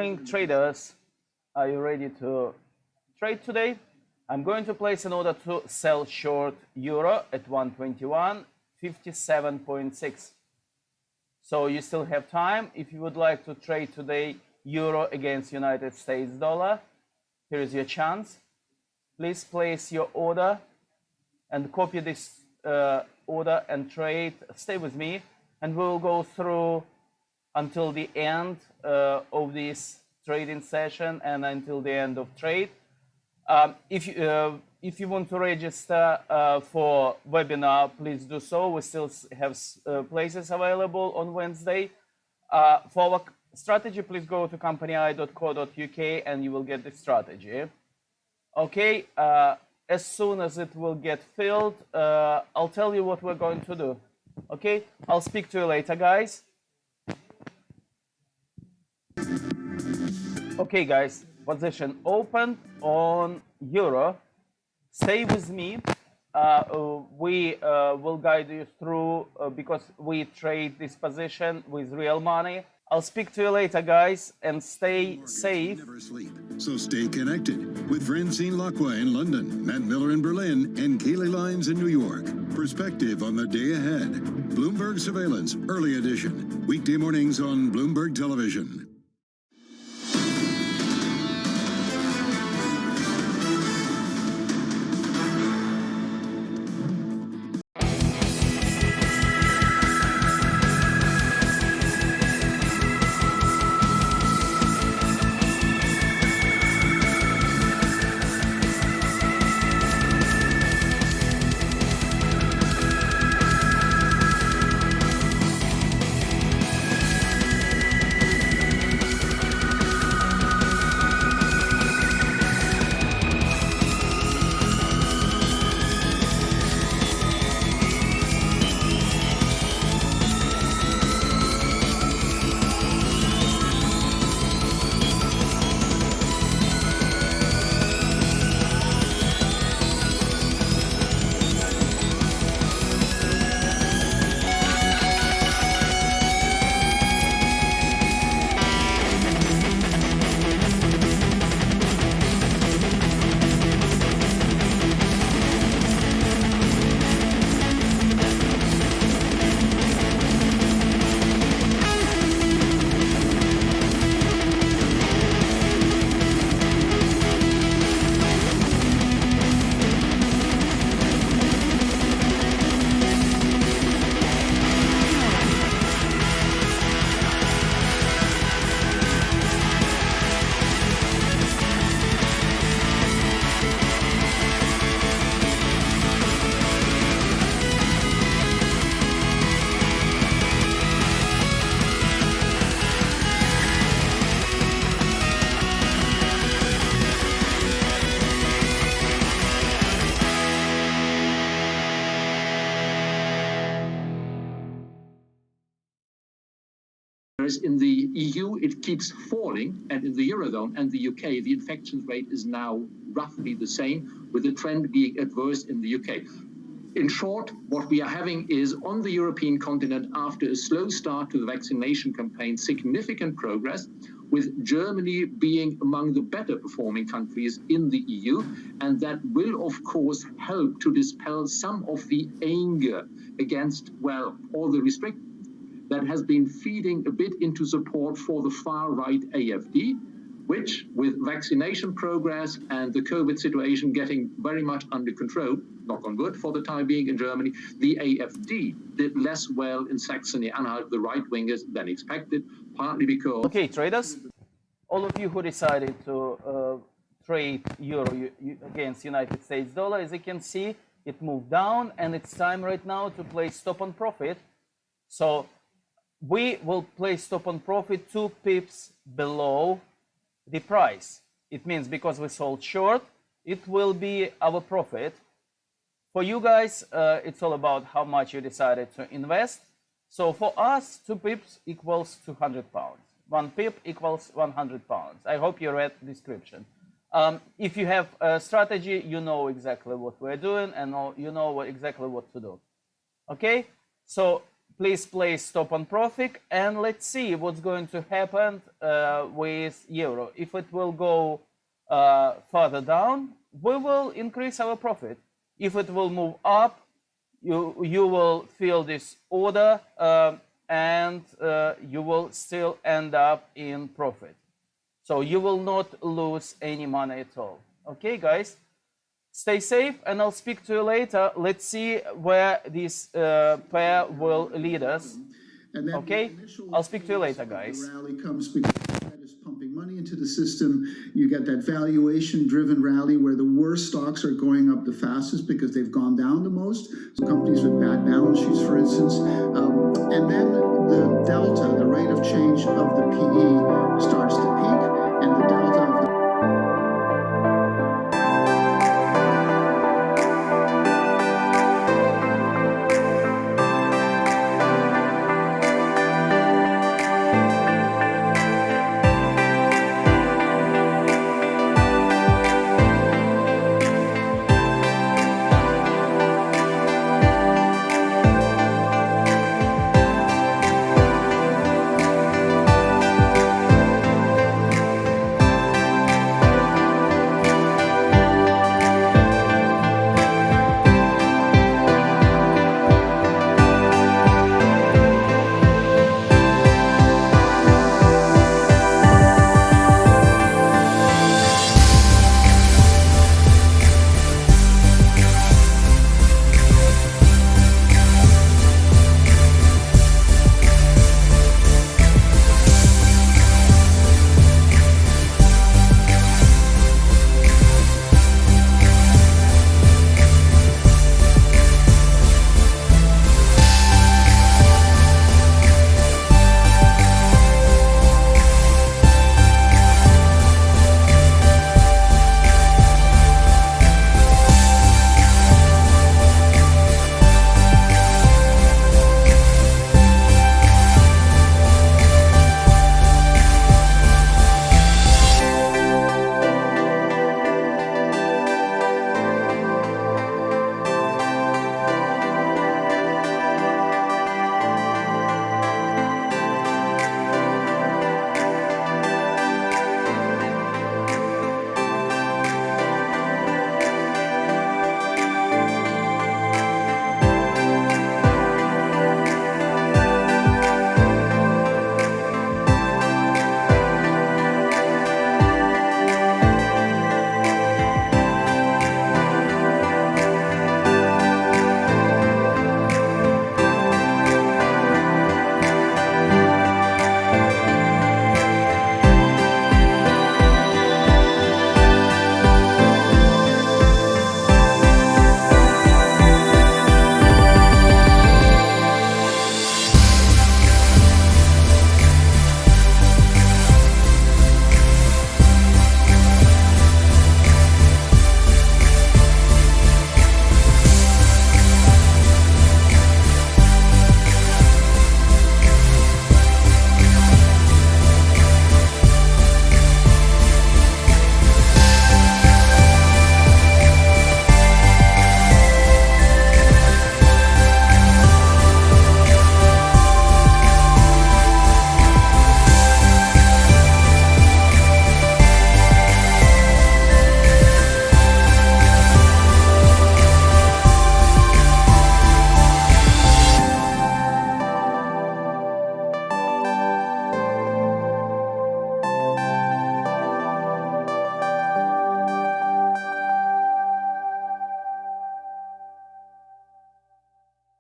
morning, traders. Are you ready to trade today? I'm going to place an order to sell short euro at 121.57.6. So you still have time. If you would like to trade today euro against United States dollar, here is your chance. Please place your order and copy this order and trade. Stay with me, and we'll go through until the end of this trading session and until the end of trade. If you want to register for webinar, please do so. We still have places available on Wednesday. For our strategy, please go to company.co.uk and you will get the strategy. Okay, as soon as it will get filled, I'll tell you what we're going to do. Okay, I'll speak to you later, guys. Okay, guys, position open on euro. Stay with me. We will guide you through because we trade this position with real money. I'll speak to you later, guys, and stay safe. Never sleep. So stay connected with Francine Lacqua in London, Matt Miller in Berlin, and Kaylee Lyons in New York. Perspective on the day ahead. Bloomberg Surveillance, early edition. Weekday mornings on Bloomberg Television. Whereas in the EU, it keeps falling, and in the Eurozone and the UK, the infection rate is now roughly the same, with the trend being adverse in the UK. In short, what we are having is, on the European continent, after a slow start to the vaccination campaign, significant progress, with Germany being among the better performing countries in the EU, and that will, of course, help to dispel some of the anger against, well, all the restrictions that has been feeding a bit into support for the far-right AfD, which, with vaccination progress and the COVID situation getting very much under control, knock on wood for the time being in Germany, the AfD did less well in Saxony-Anhalt, the right-wingers, than expected, partly because... Okay, traders, all of you who decided to trade euro against United States dollar, as you can see, it moved down, and it's time right now to place stop on profit. So we will place stop on profit 2 pips below the price. It means because we sold short, it will be our profit. For you guys, it's all about how much you decided to invest. So for us, 2 pips equals 200 pounds. 1 pip equals 100 pounds. I hope you read the description. If you have a strategy, you know exactly what we're doing and you know exactly what to do. Okay, so please place stop on profit, and let's see what's going to happen with euro. If it will go further down, we will increase our profit. If it will move up, you will fill this order and you will still end up in profit. So you will not lose any money at all. Okay, guys? Stay safe, and I'll speak to you later. Let's see where this pair will lead us. And then okay, I'll speak to you later, guys. The rally comes because the Fed is pumping money into the system. You get that valuation-driven rally where the worst stocks are going up the fastest because they've gone down the most. So companies with bad balance sheets, for instance. And then the delta, the rate of change of the PE starts to peak, and the delta of the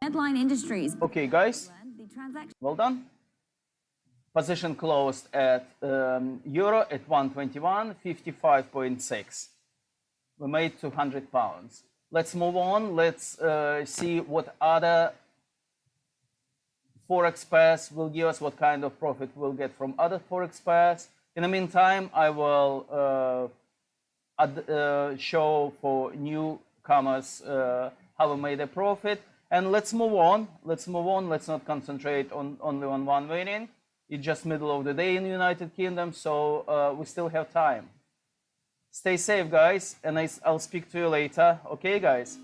Headline Industries. Okay, guys, The transaction. well done. Position closed at euro at 121.55.6. We made 200 pounds. Let's move on. Let's see what other Forex pairs will give us, what kind of profit we'll get from other Forex pairs. In the meantime, I will show for newcomers how we made a profit. And let's move on. Let's not concentrate only on one winning. It's just middle of the day in the United Kingdom, so we still have time. Stay safe, guys, and I'll speak to you later. Okay, guys?